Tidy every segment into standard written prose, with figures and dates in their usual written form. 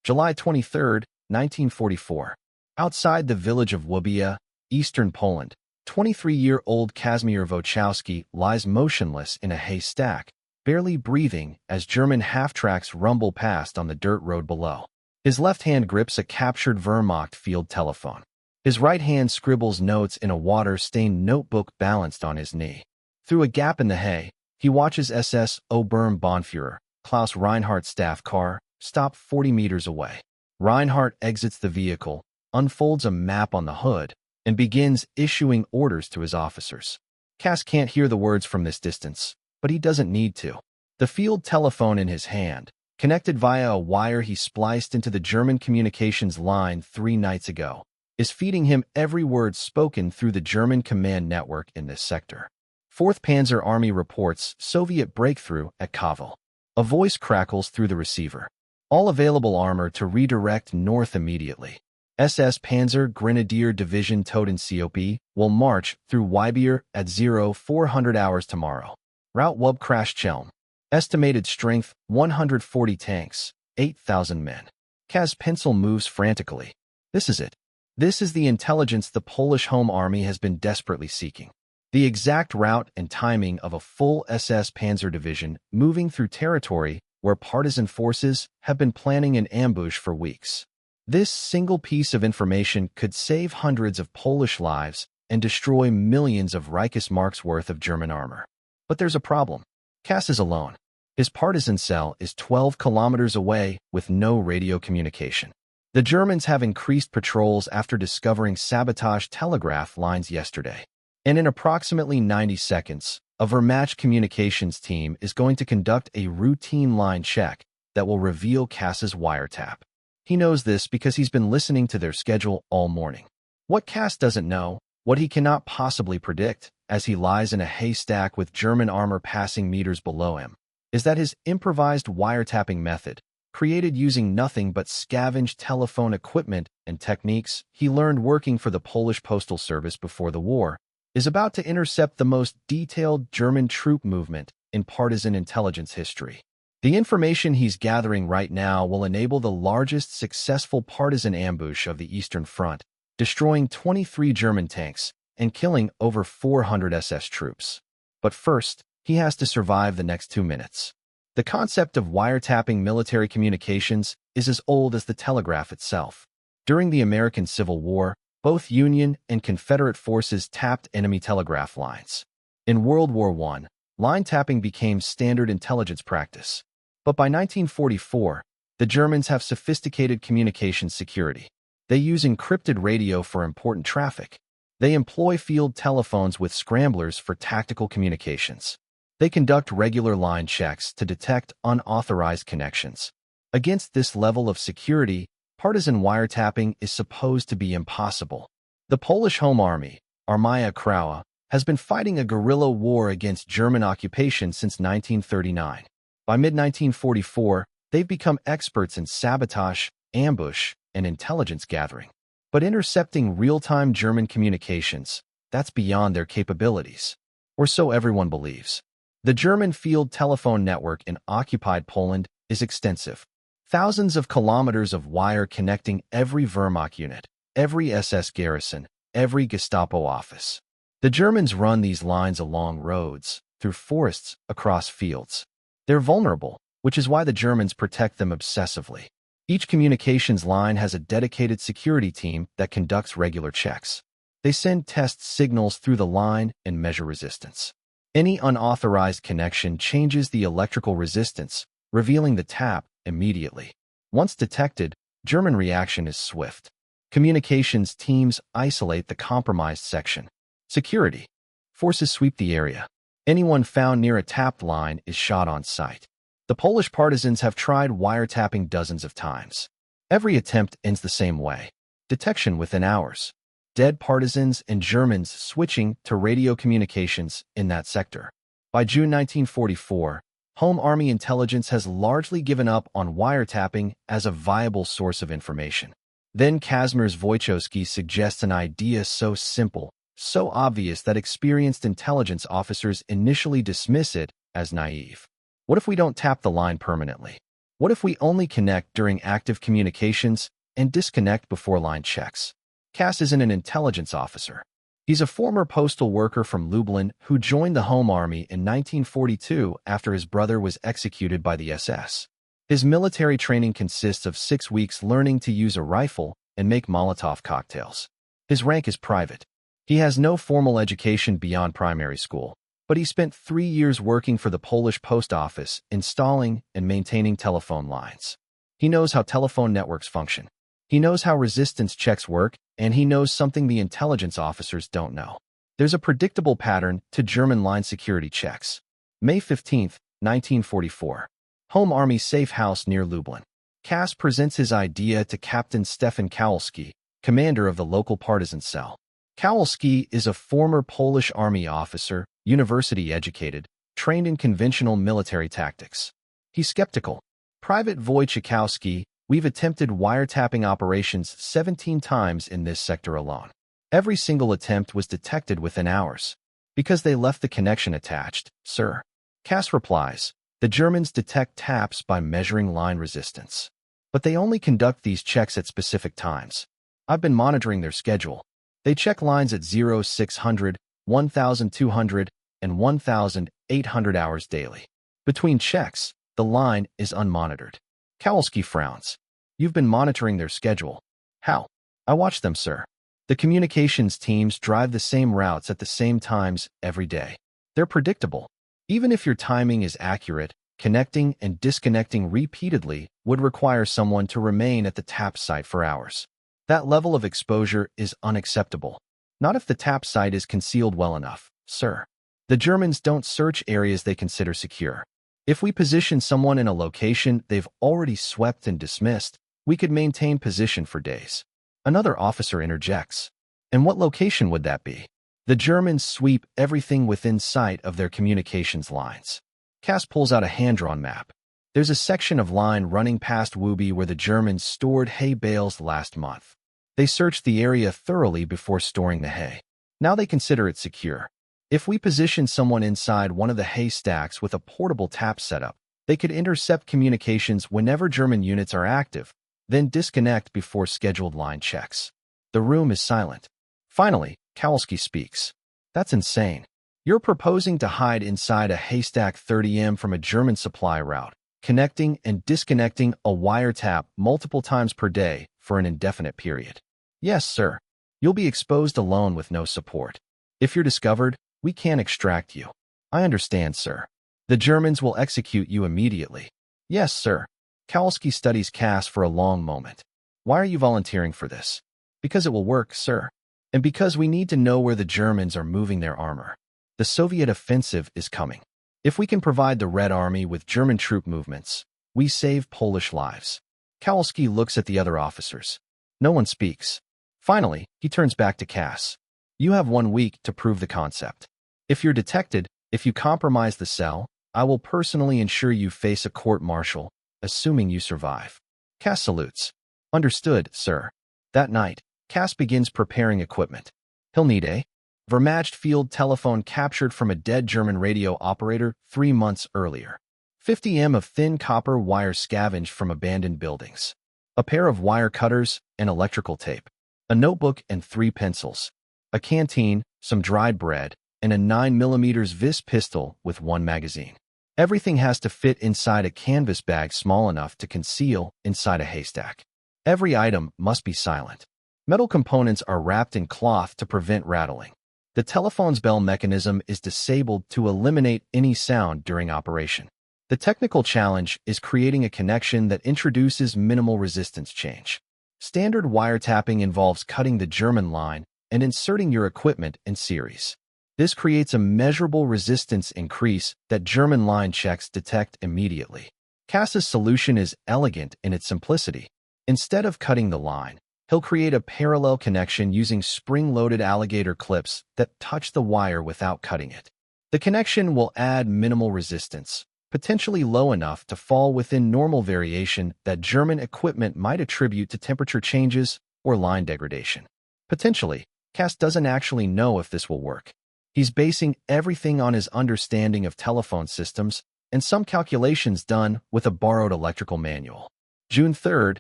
July 23, 1944. Outside the village of WWII, eastern Poland, 23-year-old Kazimierz Wojciechowski lies motionless in a haystack, barely breathing as German half-tracks rumble past on the dirt road below. His left hand grips a captured Wehrmacht field telephone. His right hand scribbles notes in a water-stained notebook balanced on his knee. Through a gap in the hay, he watches SS Oberbannführer Klaus Reinhardt's staff car stop 40 meters away. Reinhardt exits the vehicle, unfolds a map on the hood, and begins issuing orders to his officers. Cass can't hear the words from this distance, but he doesn't need to. The field telephone in his hand, connected via a wire he spliced into the German communications line 3 nights ago, is feeding him every word spoken through the German command network in this sector. 4th Panzer Army reports Soviet breakthrough at Kovel. A voice crackles through the receiver. All available armor to redirect north immediately. SS Panzer Grenadier Division Toten will march through Wybier at 0400 hours tomorrow. Route Wub Crash Chelm. Estimated strength, 140 tanks, 8,000 men. Kaz's pencil moves frantically. This is it. This is the intelligence the Polish Home Army has been desperately seeking. The exact route and timing of a full SS Panzer division moving through territory where partisan forces have been planning an ambush for weeks. This single piece of information could save hundreds of Polish lives and destroy millions of Reichsmarks worth of German armor. But there's a problem. Cass is alone. His partisan cell is 12 kilometers away with no radio communication. The Germans have increased patrols after discovering sabotage telegraph lines yesterday. And in approximately 90 seconds, a Wehrmacht communications team is going to conduct a routine line check that will reveal Cass's wiretap. He knows this because he's been listening to their schedule all morning. What Cass doesn't know, what he cannot possibly predict, as he lies in a haystack with German armor passing meters below him, is that his improvised wiretapping method, created using nothing but scavenged telephone equipment and techniques he learned working for the Polish Postal Service before the war, is about to intercept the most detailed German troop movement in partisan intelligence history. The information he's gathering right now will enable the largest successful partisan ambush of the Eastern Front, destroying 23 German tanks and killing over 400 SS troops. But first, he has to survive the next 2 minutes. The concept of wiretapping military communications is as old as the telegraph itself. During the American Civil War, both Union and Confederate forces tapped enemy telegraph lines. In World War I, line tapping became standard intelligence practice. But by 1944, the Germans have sophisticated communications security. They use encrypted radio for important traffic. They employ field telephones with scramblers for tactical communications. They conduct regular line checks to detect unauthorized connections. Against this level of security, partisan wiretapping is supposed to be impossible. The Polish Home Army, Armia Krajowa, has been fighting a guerrilla war against German occupation since 1939. By mid-1944, they've become experts in sabotage, ambush, and intelligence gathering. But intercepting real-time German communications, that's beyond their capabilities. Or so everyone believes. The German field telephone network in occupied Poland is extensive. Thousands of kilometers of wire connecting every Wehrmacht unit, every SS garrison, every Gestapo office. The Germans run these lines along roads, through forests, across fields. They're vulnerable, which is why the Germans protect them obsessively. Each communications line has a dedicated security team that conducts regular checks. They send test signals through the line and measure resistance. Any unauthorized connection changes the electrical resistance, revealing the tap immediately. Once detected, German reaction is swift. Communications teams isolate the compromised section. Security forces sweep the area. Anyone found near a tapped line is shot on sight. The Polish partisans have tried wiretapping dozens of times. Every attempt ends the same way. Detection within hours. Dead partisans and Germans switching to radio communications in that sector. By June 1944, Home Army intelligence has largely given up on wiretapping as a viable source of information. Then Kazimierz Wojciechowski suggests an idea so simple, so obvious that experienced intelligence officers initially dismiss it as naive. What if we don't tap the line permanently? What if we only connect during active communications and disconnect before line checks? Cass isn't an intelligence officer. He's a former postal worker from Lublin who joined the Home Army in 1942 after his brother was executed by the SS. His military training consists of 6 weeks learning to use a rifle and make Molotov cocktails. His rank is private. He has no formal education beyond primary school, but he spent 3 years working for the Polish post office, installing and maintaining telephone lines. He knows how telephone networks function. He knows how resistance checks work, and he knows something the intelligence officers don't know. There's a predictable pattern to German line security checks. May 15, 1944. Home Army safe house near Lublin. Cass presents his idea to Captain Stefan Kowalski, commander of the local partisan cell. Kowalski is a former Polish army officer, university-educated, trained in conventional military tactics. He's skeptical. Private Wojciechowski, we've attempted wiretapping operations 17 times in this sector alone. Every single attempt was detected within hours. Because they left the connection attached, sir. Cass replies, the Germans detect taps by measuring line resistance. But they only conduct these checks at specific times. I've been monitoring their schedule. They check lines at 0600, 1200, and 1800 hours daily. Between checks, the line is unmonitored. Kowalski frowns. You've been monitoring their schedule. How? I watch them, sir. The communications teams drive the same routes at the same times every day. They're predictable. Even if your timing is accurate, connecting and disconnecting repeatedly would require someone to remain at the tap site for hours. That level of exposure is unacceptable. Not if the tap site is concealed well enough, sir. The Germans don't search areas they consider secure. If we position someone in a location they've already swept and dismissed, we could maintain position for days. Another officer interjects. And what location would that be? The Germans sweep everything within sight of their communications lines. Cass pulls out a hand-drawn map. There's a section of line running past WWII where the Germans stored hay bales last month. They searched the area thoroughly before storing the hay. Now they consider it secure. If we position someone inside one of the haystacks with a portable tap setup, they could intercept communications whenever German units are active, then disconnect before scheduled line checks. The room is silent. Finally, Kowalski speaks. That's insane. You're proposing to hide inside a haystack 30m from a German supply route, connecting and disconnecting a wiretap multiple times per day for an indefinite period. Yes, sir. You'll be exposed alone with no support. If you're discovered, we can't extract you. I understand, sir. The Germans will execute you immediately. Yes, sir. Kowalski studies Cass for a long moment. Why are you volunteering for this? Because it will work, sir. And because we need to know where the Germans are moving their armor. The Soviet offensive is coming. If we can provide the Red Army with German troop movements, we save Polish lives. Kowalski looks at the other officers. No one speaks. Finally, he turns back to Cass. You have 1 week to prove the concept. If you're detected, if you compromise the cell, I will personally ensure you face a court-martial, assuming you survive. Cass salutes. Understood, sir. That night, Cass begins preparing equipment. He'll need a Wehrmacht field telephone captured from a dead German radio operator 3 months earlier. 50 of thin copper wire scavenged from abandoned buildings. A pair of wire cutters and electrical tape. A notebook and 3 pencils. A canteen, some dried bread, and a 9mm Vis pistol with 1 magazine. Everything has to fit inside a canvas bag small enough to conceal inside a haystack. Every item must be silent. Metal components are wrapped in cloth to prevent rattling. The telephone's bell mechanism is disabled to eliminate any sound during operation. The technical challenge is creating a connection that introduces minimal resistance change. Standard wiretapping involves cutting the German line and inserting your equipment in series. This creates a measurable resistance increase that German line checks detect immediately. Cass's solution is elegant in its simplicity. Instead of cutting the line, he'll create a parallel connection using spring-loaded alligator clips that touch the wire without cutting it. The connection will add minimal resistance, potentially low enough to fall within normal variation that German equipment might attribute to temperature changes or line degradation. Potentially, Cass doesn't actually know if this will work. He's basing everything on his understanding of telephone systems and some calculations done with a borrowed electrical manual. June 3,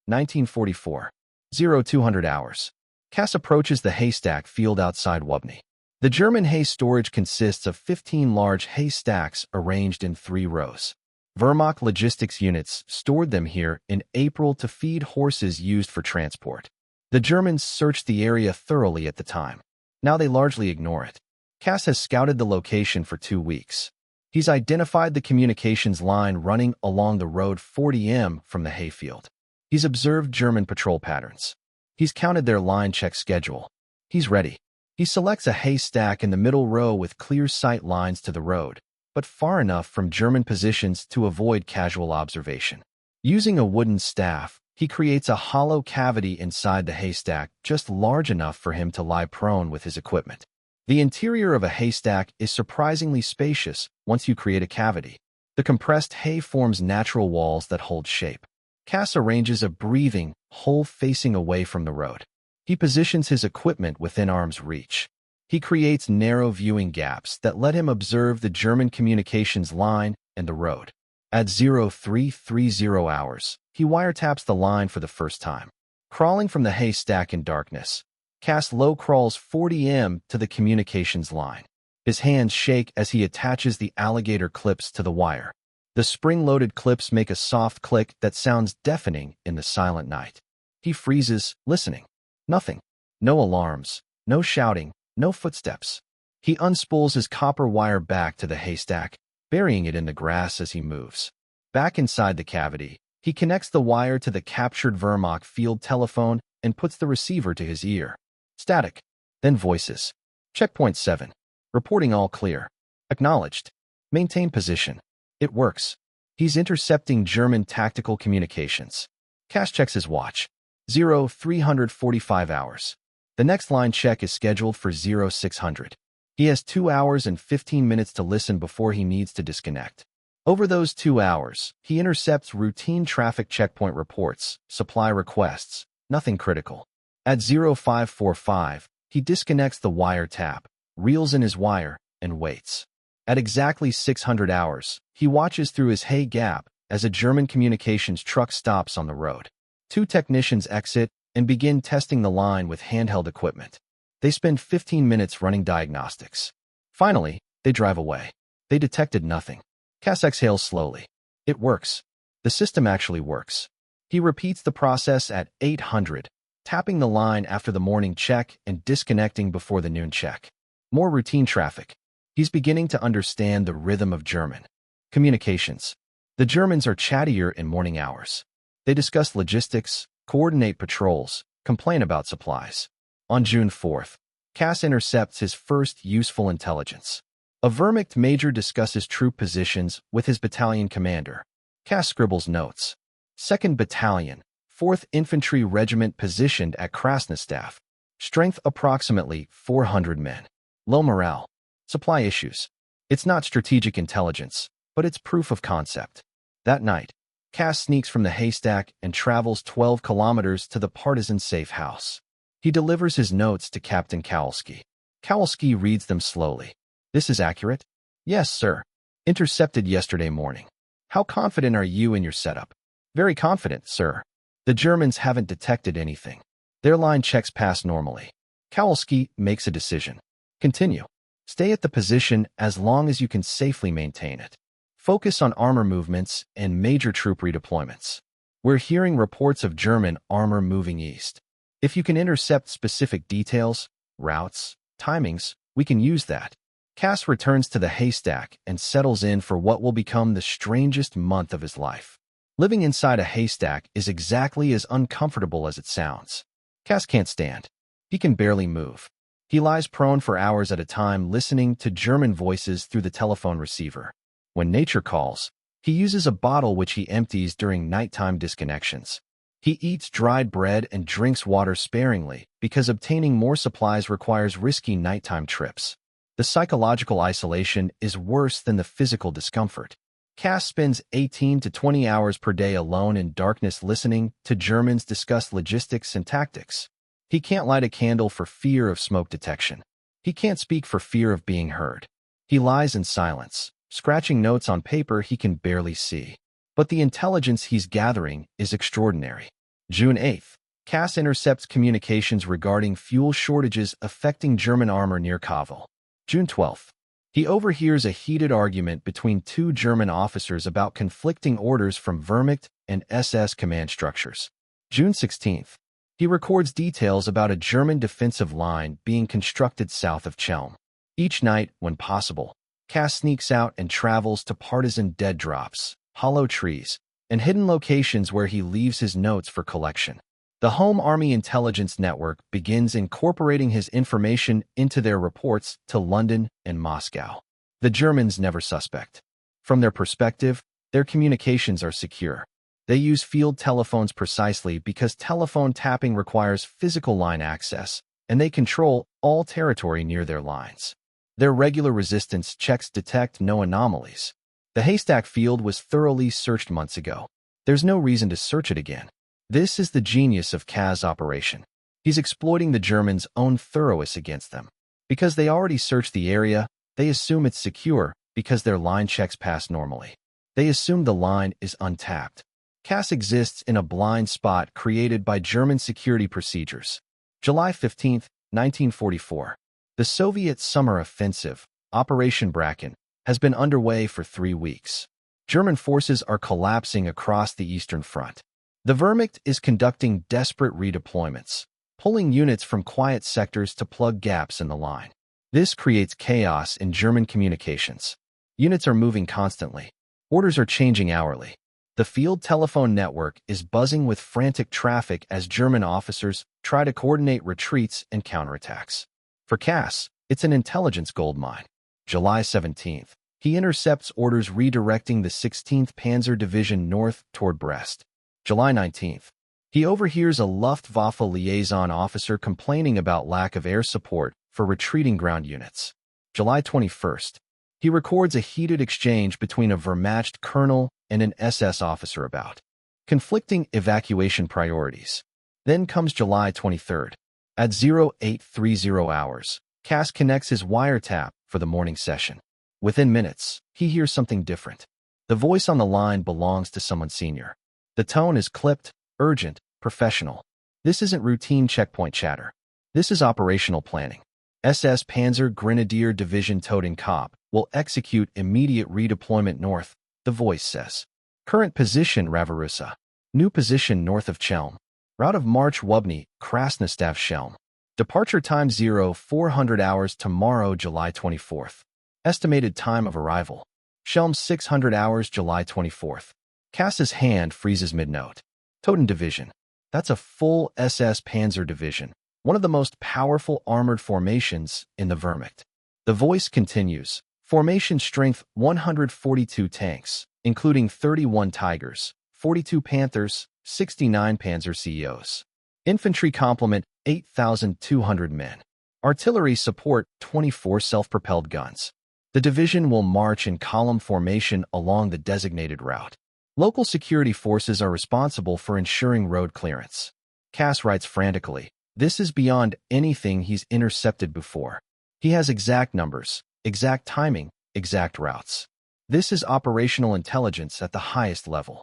1944. 0200 hours. Cass approaches the haystack field outside WWII. The German hay storage consists of 15 large hay stacks arranged in 3 rows. Wehrmacht logistics units stored them here in April to feed horses used for transport. The Germans searched the area thoroughly at the time. Now they largely ignore it. Cass has scouted the location for 2 weeks. He's identified the communications line running along the road 40 m from the hayfield. He's observed German patrol patterns. He's counted their line check schedule. He's ready. He selects a haystack in the middle row with clear sight lines to the road, but far enough from German positions to avoid casual observation. Using a wooden staff, he creates a hollow cavity inside the haystack just large enough for him to lie prone with his equipment. The interior of a haystack is surprisingly spacious once you create a cavity. The compressed hay forms natural walls that hold shape. Cass arranges a breathing hole facing away from the road. He positions his equipment within arm's reach. He creates narrow viewing gaps that let him observe the German communications line and the road. At 0330 hours, he wiretaps the line for the first time. Crawling from the haystack in darkness, Cass low crawls 40 m to the communications line. His hands shake as he attaches the alligator clips to the wire. The spring-loaded clips make a soft click that sounds deafening in the silent night. He freezes, listening. Nothing. No alarms, no shouting, no footsteps. He unspools his copper wire back to the haystack, burying it in the grass as he moves. Back inside the cavity, he connects the wire to the captured Wehrmacht field telephone and puts the receiver to his ear. Static. Then voices. Checkpoint 7. Reporting all clear. Acknowledged. Maintain position. It works. He's intercepting German tactical communications. Cass checks his watch. 0345 hours. The next line check is scheduled for 0600. He has 2 hours and 15 minutes to listen before he needs to disconnect. Over those 2 hours, he intercepts routine traffic checkpoint reports, supply requests, nothing critical. At 0545, he disconnects the wiretap, reels in his wire, and waits. At exactly 600 hours, he watches through his hay gap as a German communications truck stops on the road. 2 technicians exit and begin testing the line with handheld equipment. They spend 15 minutes running diagnostics. Finally, they drive away. They detected nothing. Cass exhales slowly. It works. The system actually works. He repeats the process at 800, tapping the line after the morning check and disconnecting before the noon check. More routine traffic. He's beginning to understand the rhythm of German communications. The Germans are chattier in morning hours. They discuss logistics, coordinate patrols, complain about supplies. On June 4th, Cass intercepts his first useful intelligence. A Wehrmacht major discusses troop positions with his battalion commander. Cass scribbles notes. 2nd Battalion, 4th Infantry Regiment positioned at Krasnostav. Strength approximately 400 men. Low morale. Supply issues. It's not strategic intelligence, but it's proof of concept. That night, Cass sneaks from the haystack and travels 12 kilometers to the Partisan safe house. He delivers his notes to Captain Kowalski. Kowalski reads them slowly. This is accurate? Yes, sir. Intercepted yesterday morning. How confident are you in your setup? Very confident, sir. The Germans haven't detected anything. Their line checks pass normally. Kowalski makes a decision. Continue. Stay at the position as long as you can safely maintain it. Focus on armor movements and major troop redeployments. We're hearing reports of German armor moving east. If you can intercept specific details, routes, timings, we can use that. Cass returns to the haystack and settles in for what will become the strangest month of his life. Living inside a haystack is exactly as uncomfortable as it sounds. Cass can't stand. He can barely move. He lies prone for hours at a time listening to German voices through the telephone receiver. When nature calls, he uses a bottle which he empties during nighttime disconnections. He eats dried bread and drinks water sparingly because obtaining more supplies requires risky nighttime trips. The psychological isolation is worse than the physical discomfort. Cass spends 18 to 20 hours per day alone in darkness listening to Germans discuss logistics and tactics. He can't light a candle for fear of smoke detection. He can't speak for fear of being heard. He lies in silence, scratching notes on paper he can barely see. But the intelligence he's gathering is extraordinary. June 8th, Cass intercepts communications regarding fuel shortages affecting German armor near Kavel. June 12th, he overhears a heated argument between two German officers about conflicting orders from Wehrmacht and SS command structures. June 16th, he records details about a German defensive line being constructed south of Chelm. Each night, when possible, Cass sneaks out and travels to Partisan dead drops, hollow trees, and hidden locations where he leaves his notes for collection. The Home Army Intelligence Network begins incorporating his information into their reports to London and Moscow. The Germans never suspect. From their perspective, their communications are secure. They use field telephones precisely because telephone tapping requires physical line access, and they control all territory near their lines. Their regular resistance checks detect no anomalies. The HAYSTACK field was thoroughly searched months ago. There's no reason to search it again. This is the genius of Kaz's operation. He's exploiting the Germans' own thoroughness against them. Because they already searched the area, they assume it's secure because their line checks pass normally. They assume the line is untapped. Kaz exists in a blind spot created by German security procedures. July 15, 1944. The Soviet summer offensive, Operation Bracken, has been underway for 3 weeks. German forces are collapsing across the Eastern Front. The Wehrmacht is conducting desperate redeployments, pulling units from quiet sectors to plug gaps in the line. This creates chaos in German communications. Units are moving constantly. Orders are changing hourly. The field telephone network is buzzing with frantic traffic as German officers try to coordinate retreats and counterattacks. For Kaz, it's an intelligence goldmine. July 17th, he intercepts orders redirecting the 16th Panzer Division north toward Brest. July 19th, he overhears a Luftwaffe liaison officer complaining about lack of air support for retreating ground units. July 21st, he records a heated exchange between a Wehrmacht colonel and an SS officer about conflicting evacuation priorities. Then comes July 23rd. At 0830 hours, Cass connects his wiretap for the morning session. Within minutes, he hears something different. The voice on the line belongs to someone senior. The tone is clipped, urgent, professional. This isn't routine checkpoint chatter. This is operational planning. SS Panzer Grenadier Division Totenkopf will execute immediate redeployment north, the voice says. Current position Raverusa. New position north of Chelm. Route of march Wubny, Krasnostav Chelm. Departure time 0400 hours tomorrow, July 24th. Estimated time of arrival. Chelm 600 hours, July 24th. Cass's hand freezes mid-note. Toten Division. That's a full SS Panzer division, one of the most powerful armored formations in the Wehrmacht. The voice continues. Formation strength 142 tanks, including 31 Tigers, 42 Panthers, 69 Panzer CEOs. Infantry complement 8,200 men. Artillery support 24 self-propelled guns. The division will march in column formation along the designated route. Local security forces are responsible for ensuring road clearance. Cass writes frantically, this is beyond anything he's intercepted before. He has exact numbers, exact timing, exact routes. This is operational intelligence at the highest level.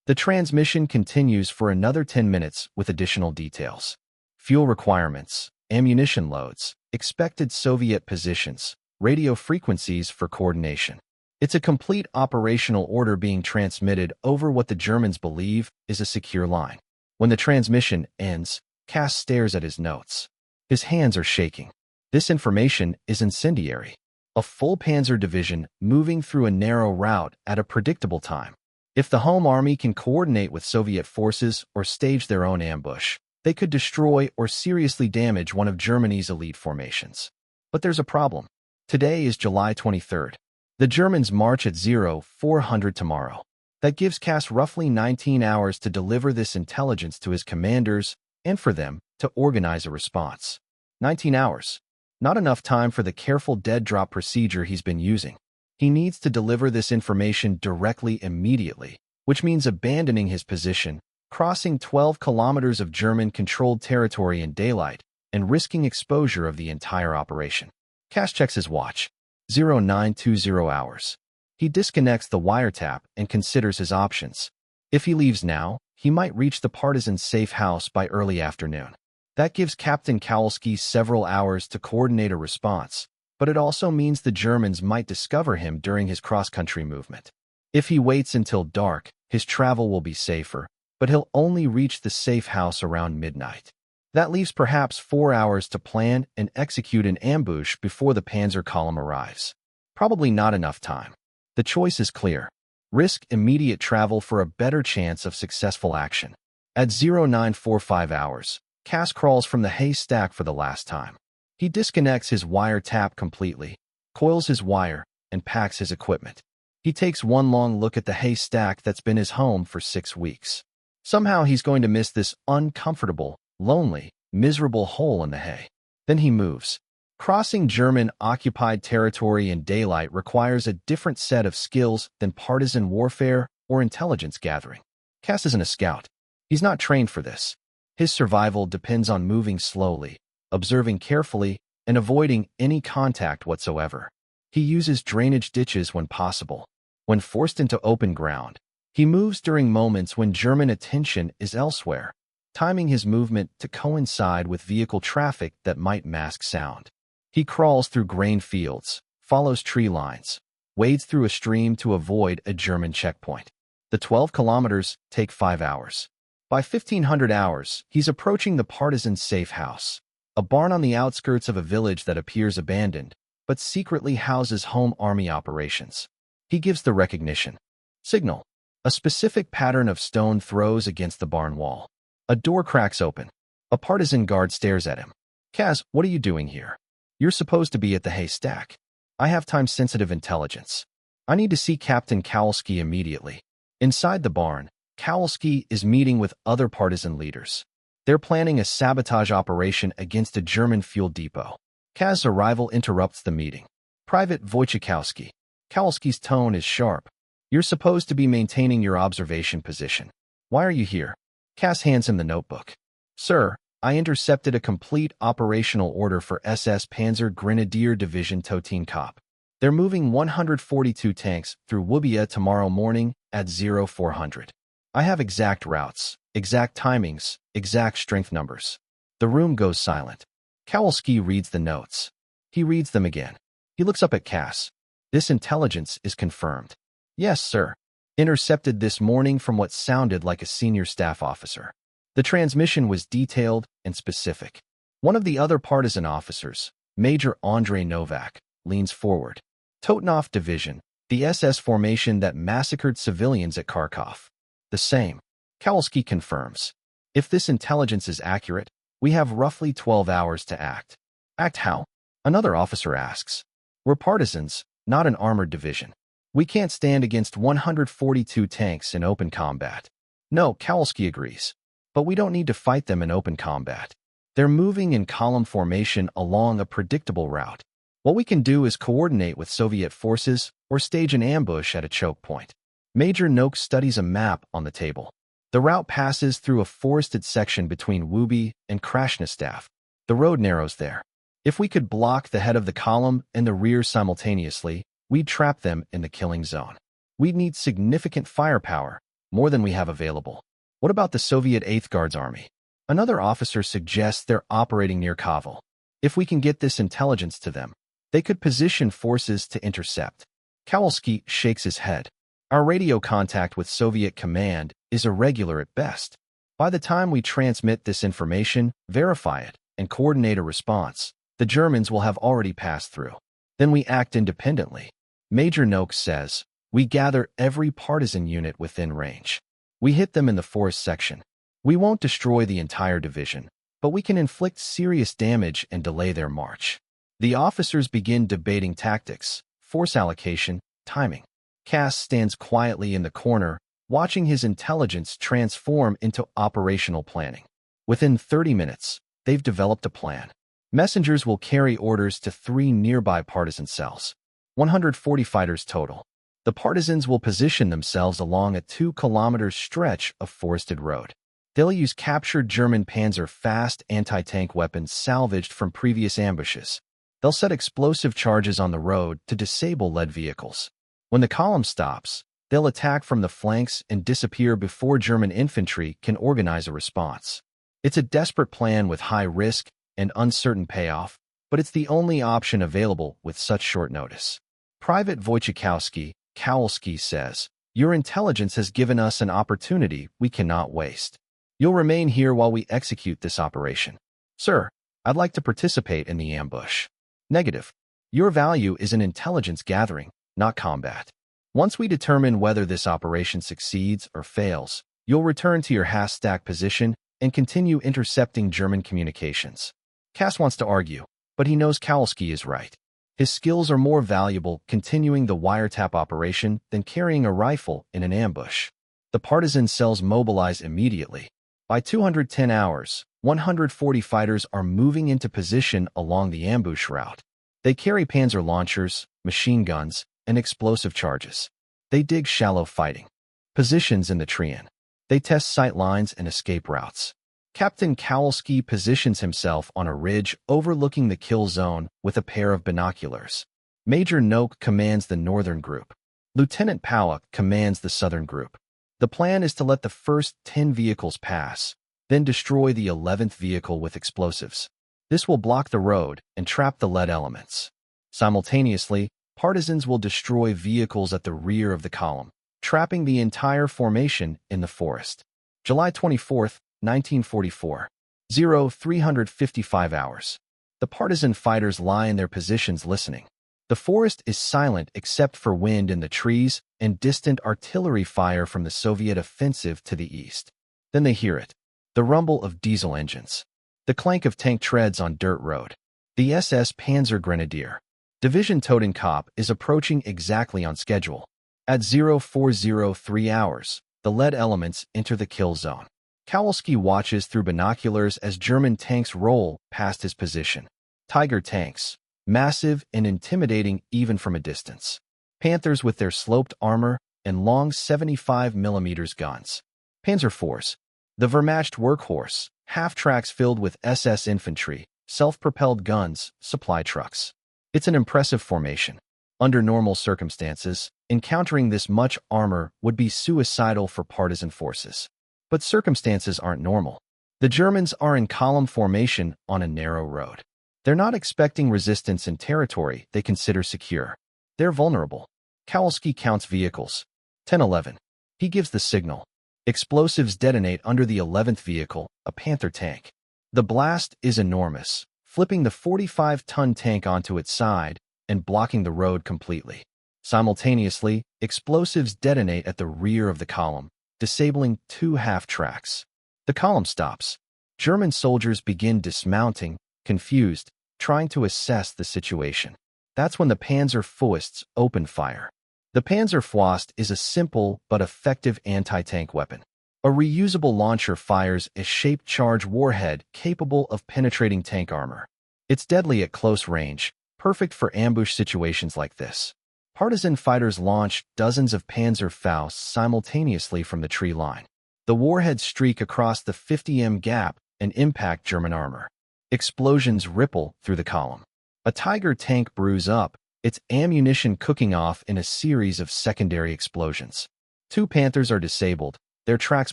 The transmission continues for another 10 minutes with additional details. Fuel requirements, ammunition loads, expected Soviet positions, radio frequencies for coordination. It's a complete operational order being transmitted over what the Germans believe is a secure line. When the transmission ends, Cass stares at his notes. His hands are shaking. This information is incendiary. A full panzer division moving through a narrow route at a predictable time. If the Home Army can coordinate with Soviet forces or stage their own ambush, they could destroy or seriously damage one of Germany's elite formations. But there's a problem. Today is July 23rd. The Germans march at 0400 tomorrow. That gives Cass roughly 19 hours to deliver this intelligence to his commanders and for them to organize a response. 19 hours. Not enough time for the careful dead drop procedure he's been using. He needs to deliver this information directly immediately, which means abandoning his position, crossing 12 kilometers of German-controlled territory in daylight, and risking exposure of the entire operation. Cass checks his watch. 0920 hours. He disconnects the wiretap and considers his options. If he leaves now, he might reach the Partisan's safe house by early afternoon. That gives Captain Kowalski several hours to coordinate a response, but it also means the Germans might discover him during his cross-country movement. If he waits until dark, his travel will be safer, but he'll only reach the safe house around midnight. That leaves perhaps 4 hours to plan and execute an ambush before the Panzer column arrives. Probably not enough time. The choice is clear. Risk immediate travel for a better chance of successful action. At 0945 hours, Cass crawls from the haystack for the last time. He disconnects his wiretap completely, coils his wire, and packs his equipment. He takes one long look at the haystack that's been his home for 6 weeks. Somehow he's going to miss this uncomfortable, lonely, miserable hole in the hay. Then he moves. Crossing German-occupied territory in daylight requires a different set of skills than partisan warfare or intelligence gathering. Cass isn't a scout. He's not trained for this. His survival depends on moving slowly, observing carefully, and avoiding any contact whatsoever. He uses drainage ditches when possible. When forced into open ground, he moves during moments when German attention is elsewhere, timing his movement to coincide with vehicle traffic that might mask sound. He crawls through grain fields, follows tree lines, wades through a stream to avoid a German checkpoint. The 12 kilometers take 5 hours. By 1500 hours, he's approaching the Partisan's safe house, a barn on the outskirts of a village that appears abandoned, but secretly houses home army operations. He gives the recognition signal, a specific pattern of stone throws against the barn wall. A door cracks open. A partisan guard stares at him. Kaz, what are you doing here? You're supposed to be at the haystack. I have time-sensitive intelligence. I need to see Captain Kowalski immediately. Inside the barn, Kowalski is meeting with other partisan leaders. They're planning a sabotage operation against a German fuel depot. Kaz's arrival interrupts the meeting. Private Wojciechowski. Kowalski's tone is sharp. You're supposed to be maintaining your observation position. Why are you here? Kaz hands him the notebook. Sir, I intercepted a complete operational order for SS Panzer Grenadier Division Totenkopf. They're moving 142 tanks through WWII tomorrow morning at 0400. I have exact routes, exact timings, exact strength numbers. The room goes silent. Kowalski reads the notes. He reads them again. He looks up at Cass. This intelligence is confirmed. Yes, sir. Intercepted this morning from what sounded like a senior staff officer. The transmission was detailed and specific. One of the other partisan officers, Major Andrei Novak, leans forward. Totenov Division, the SS formation that massacred civilians at Kharkov. The same. Kowalski confirms. If this intelligence is accurate, we have roughly 12 hours to act. Act how? Another officer asks. We're partisans, not an armored division. We can't stand against 142 tanks in open combat. No, Kowalski agrees. But we don't need to fight them in open combat. They're moving in column formation along a predictable route. What we can do is coordinate with Soviet forces or stage an ambush at a choke point. Major Noakes studies a map on the table. The route passes through a forested section between WWII and Krasnostav. The road narrows there. If we could block the head of the column and the rear simultaneously, we'd trap them in the killing zone. We'd need significant firepower, more than we have available. What about the Soviet 8th Guards Army? Another officer suggests they're operating near Kovel. If we can get this intelligence to them, they could position forces to intercept. Kowalski shakes his head. Our radio contact with Soviet command is irregular at best. By the time we transmit this information, verify it, and coordinate a response, the Germans will have already passed through. Then we act independently. Major Noakes says, we gather every partisan unit within range. We hit them in the forest section. We won't destroy the entire division, but we can inflict serious damage and delay their march. The officers begin debating tactics, force allocation, timing. Cass stands quietly in the corner, watching his intelligence transform into operational planning. Within 30 minutes, they've developed a plan. Messengers will carry orders to 3 nearby partisan cells. 140 fighters total. The partisans will position themselves along a 2-kilometer stretch of forested road. They'll use captured German Panzer fast anti-tank weapons salvaged from previous ambushes. They'll set explosive charges on the road to disable lead vehicles. When the column stops, they'll attack from the flanks and disappear before German infantry can organize a response. It's a desperate plan with high risk and uncertain payoff, but it's the only option available with such short notice. Private Kowalski says, "Your intelligence has given us an opportunity we cannot waste. You'll remain here while we execute this operation." "Sir, I'd like to participate in the ambush." "Negative. Your value is in intelligence gathering, not combat. Once we determine whether this operation succeeds or fails, you'll return to your HAYSTACK position and continue intercepting German communications." Cass wants to argue, but he knows Kowalski is right. His skills are more valuable continuing the wiretap operation than carrying a rifle in an ambush. The Partisan cells mobilize immediately. By 210 hours, 140 fighters are moving into position along the ambush route. They carry Panzer launchers, machine guns, and explosive charges. They dig shallow fighting positions in the terrain. They test sight lines and escape routes. Captain Kowalski positions himself on a ridge overlooking the kill zone with a pair of binoculars. Major Noak commands the northern group. Lieutenant Powell commands the southern group. The plan is to let the first 10 vehicles pass, then destroy the 11th vehicle with explosives. This will block the road and trap the lead elements. Simultaneously, Partisans will destroy vehicles at the rear of the column, trapping the entire formation in the forest. July 24, 1944. 0355 hours. The Partisan fighters lie in their positions listening. The forest is silent except for wind in the trees and distant artillery fire from the Soviet offensive to the east. Then they hear it. The rumble of diesel engines. The clank of tank treads on dirt road. The SS Panzer Grenadier Division Totenkopf is approaching exactly on schedule. At 0403 hours, the lead elements enter the kill zone. Kowalski watches through binoculars as German tanks roll past his position. Tiger tanks, massive and intimidating even from a distance. Panthers with their sloped armor and long 75mm guns. Panzer Force, the Wehrmacht workhorse, half-tracks filled with SS infantry, self-propelled guns, supply trucks. It's an impressive formation. Under normal circumstances, encountering this much armor would be suicidal for partisan forces. But circumstances aren't normal. The Germans are in column formation on a narrow road. They're not expecting resistance in territory they consider secure. They're vulnerable. Kowalski counts vehicles. 10-11. He gives the signal. Explosives detonate under the 11th vehicle, a Panther tank. The blast is enormous, flipping the 45-ton tank onto its side and blocking the road completely. Simultaneously, explosives detonate at the rear of the column, disabling 2 half-tracks. The column stops. German soldiers begin dismounting, confused, trying to assess the situation. That's when the Panzerfäuste open fire. The Panzerfaust is a simple but effective anti-tank weapon. A reusable launcher fires a shaped charge warhead capable of penetrating tank armor. It's deadly at close range, perfect for ambush situations like this. Partisan fighters launch dozens of Panzerfäuste simultaneously from the tree line. The warheads streak across the 50 gap and impact German armor. Explosions ripple through the column. A Tiger tank brews up, its ammunition cooking off in a series of secondary explosions. 2 Panthers are disabled, their tracks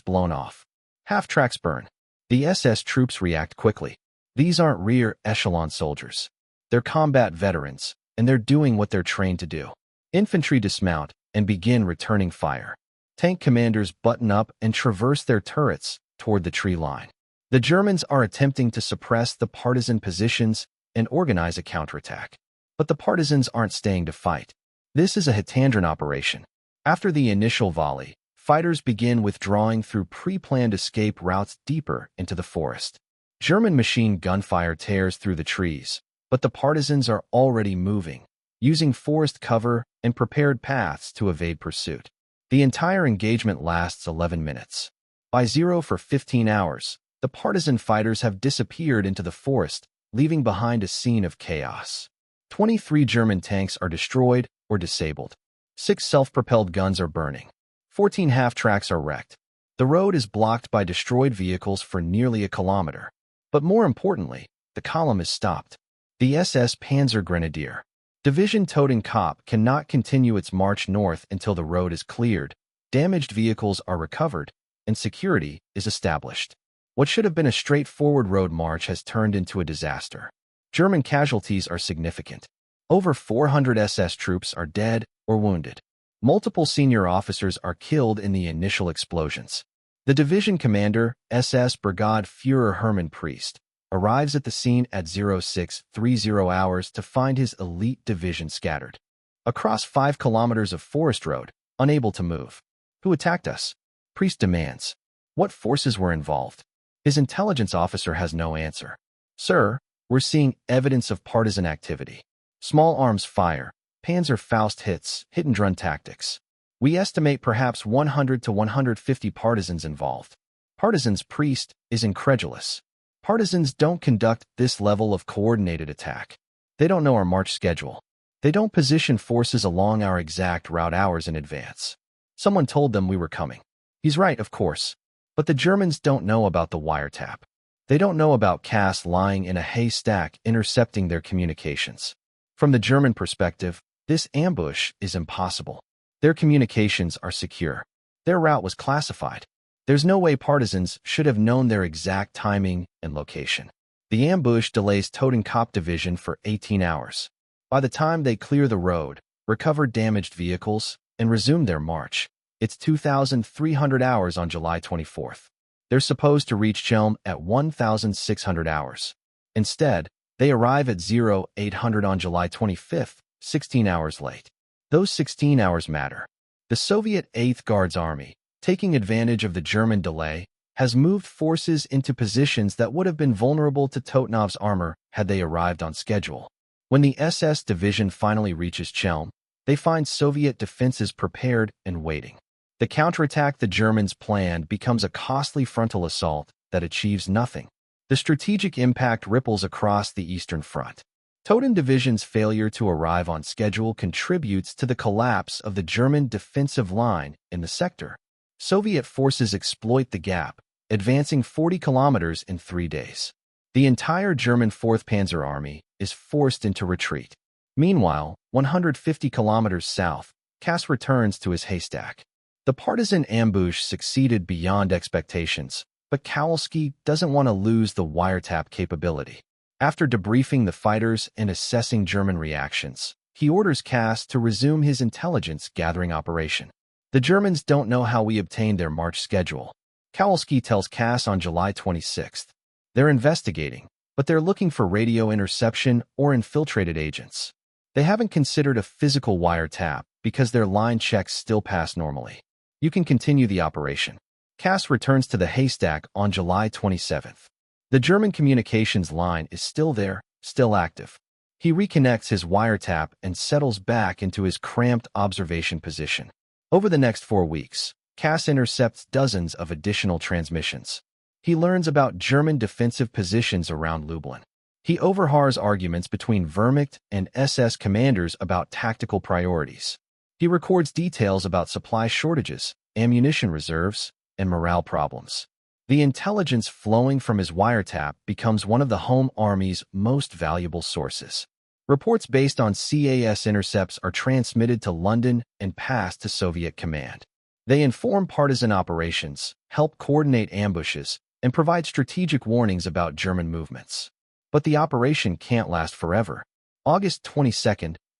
blown off. Half-tracks burn. The SS troops react quickly. These aren't rear echelon soldiers. They're combat veterans, and they're doing what they're trained to do. Infantry dismount and begin returning fire. Tank commanders button up and traverse their turrets toward the tree line. The Germans are attempting to suppress the partisan positions and organize a counterattack. But the partisans aren't staying to fight. This is a Hitandron operation. After the initial volley, fighters begin withdrawing through pre-planned escape routes deeper into the forest. German machine gunfire tears through the trees, but the partisans are already moving, using forest cover and prepared paths to evade pursuit. The entire engagement lasts 11 minutes. By 0 for 15 hours, the partisan fighters have disappeared into the forest, leaving behind a scene of chaos. 23 German tanks are destroyed or disabled. 6 self-propelled guns are burning. 14 half-tracks are wrecked. The road is blocked by destroyed vehicles for nearly a kilometer. But more importantly, the column is stopped. The SS Panzer Grenadier Division Totenkopf cannot continue its march north until the road is cleared, damaged vehicles are recovered, and security is established. What should have been a straightforward road march has turned into a disaster. German casualties are significant. Over 400 SS troops are dead or wounded. Multiple senior officers are killed in the initial explosions. The division commander, SS Brigade Führer Hermann Priest, arrives at the scene at 0630 hours to find his elite division scattered across 5 kilometers of forest road, unable to move. Who attacked us? Priest demands. What forces were involved? His intelligence officer has no answer. Sir, we're seeing evidence of partisan activity. Small arms fire, Panzer Faust hits, hit-and-run tactics. We estimate perhaps 100 to 150 partisans involved. Partisans Priest is incredulous. Partisans don't conduct this level of coordinated attack. They don't know our march schedule. They don't position forces along our exact route hours in advance. Someone told them we were coming. He's right, of course. But the Germans don't know about the wiretap. They don't know about Cass lying in a haystack intercepting their communications. From the German perspective, this ambush is impossible. Their communications are secure. Their route was classified. There's no way partisans should have known their exact timing and location. The ambush delays Totenkopf Division for 18 hours. By the time they clear the road, recover damaged vehicles, and resume their march, it's 2,300 hours on July 24th. They're supposed to reach Chelm at 1,600 hours. Instead, they arrive at 0800 on July 25th, 16 hours late. Those 16 hours matter. The Soviet 8th Guards Army, taking advantage of the German delay, has moved forces into positions that would have been vulnerable to Totenov's armor had they arrived on schedule. When the SS division finally reaches Chelm, they find Soviet defenses prepared and waiting. The counterattack the Germans planned becomes a costly frontal assault that achieves nothing. The strategic impact ripples across the Eastern Front. Toten Division's failure to arrive on schedule contributes to the collapse of the German defensive line in the sector. Soviet forces exploit the gap, advancing 40 kilometers in 3 days. The entire German 4th Panzer Army is forced into retreat. Meanwhile, 150 kilometers south, Cass returns to his haystack. The partisan ambush succeeded beyond expectations, but Kowalski doesn't want to lose the wiretap capability. After debriefing the fighters and assessing German reactions, he orders Cass to resume his intelligence-gathering operation. The Germans don't know how we obtained their march schedule. Kowalski tells Cass on July 26th. They're investigating, but they're looking for radio interception or infiltrated agents. They haven't considered a physical wiretap because their line checks still pass normally. You can continue the operation. Cass returns to the haystack on July 27th. The German communications line is still there, still active. He reconnects his wiretap and settles back into his cramped observation position. Over the next 4 weeks, Cass intercepts dozens of additional transmissions. He learns about German defensive positions around Lublin. He overhears arguments between Wehrmacht and SS commanders about tactical priorities. He records details about supply shortages, ammunition reserves, and morale problems. The intelligence flowing from his wiretap becomes one of the Home Army's most valuable sources. Reports based on CAS intercepts are transmitted to London and passed to Soviet command. They inform partisan operations, help coordinate ambushes, and provide strategic warnings about German movements. But the operation can't last forever. August 22,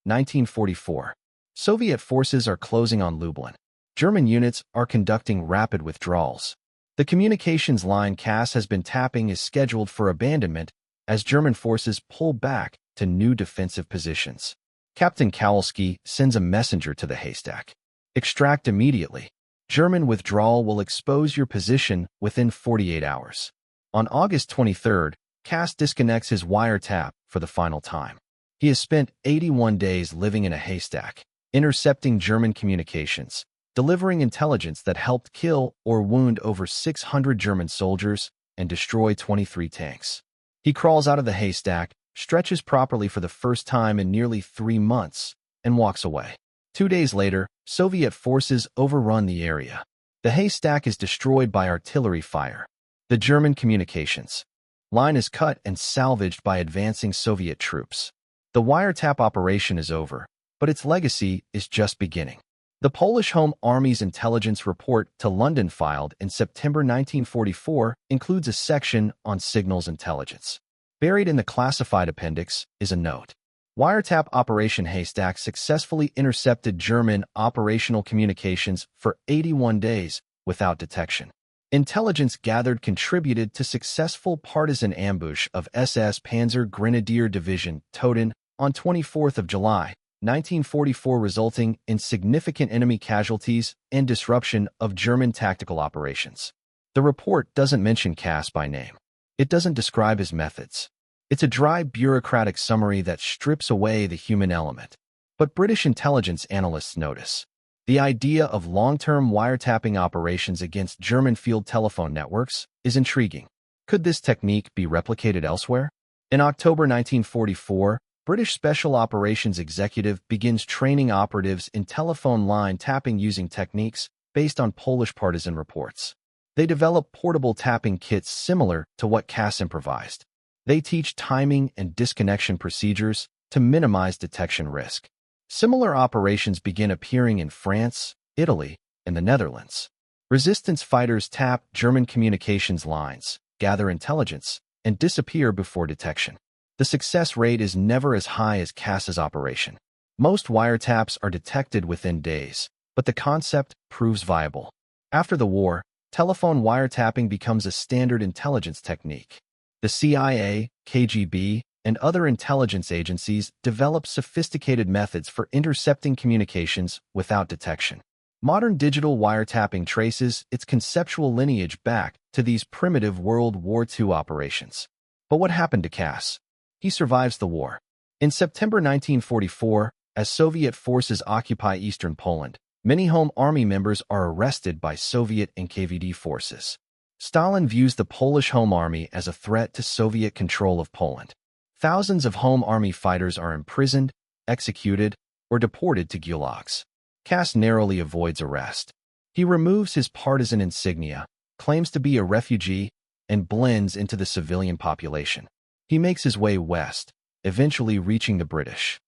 1944. Soviet forces are closing on Lublin. German units are conducting rapid withdrawals. The communications line Cass has been tapping is scheduled for abandonment as German forces pull back to new defensive positions. Captain Kowalski sends a messenger to the haystack. Extract immediately. German withdrawal will expose your position within 48 hours. On August 23rd, Cass disconnects his wiretap for the final time. He has spent 81 days living in a haystack, intercepting German communications, delivering intelligence that helped kill or wound over 600 German soldiers and destroy 23 tanks. He crawls out of the haystack, stretches properly for the first time in nearly 3 months, and walks away. 2 days later, Soviet forces overrun the area. The haystack is destroyed by artillery fire. The German communications line is cut and salvaged by advancing Soviet troops. The wiretap operation is over, but its legacy is just beginning. The Polish Home Army's intelligence report to London filed in September 1944 includes a section on signals intelligence. Buried in the classified appendix is a note. Wiretap Operation HAYSTACK successfully intercepted German operational communications for 81 days without detection. Intelligence gathered contributed to successful partisan ambush of SS Panzer Grenadier Division Toten on 24 July 1944, resulting in significant enemy casualties and disruption of German tactical operations. The report doesn't mention Cass by name. It doesn't describe his methods. It's a dry bureaucratic summary that strips away the human element. But British intelligence analysts notice. The idea of long-term wiretapping operations against German field telephone networks is intriguing. Could this technique be replicated elsewhere? In October 1944, British Special Operations Executive begins training operatives in telephone line tapping using techniques based on Polish partisan reports. They develop portable tapping kits similar to what Cass improvised. They teach timing and disconnection procedures to minimize detection risk. Similar operations begin appearing in France, Italy, and the Netherlands. Resistance fighters tap German communications lines, gather intelligence, and disappear before detection. The success rate is never as high as Cass's operation. Most wiretaps are detected within days, but the concept proves viable. After the war, telephone wiretapping becomes a standard intelligence technique. The CIA, KGB, and other intelligence agencies develop sophisticated methods for intercepting communications without detection. Modern digital wiretapping traces its conceptual lineage back to these primitive World War II operations. But what happened to Cass? He survives the war. In September 1944, as Soviet forces occupy eastern Poland, many Home Army members are arrested by Soviet and KVD forces. Stalin views the Polish Home Army as a threat to Soviet control of Poland. Thousands of Home Army fighters are imprisoned, executed, or deported to gulags. Cass narrowly avoids arrest. He removes his partisan insignia, claims to be a refugee, and blends into the civilian population. He makes his way west, eventually reaching the British.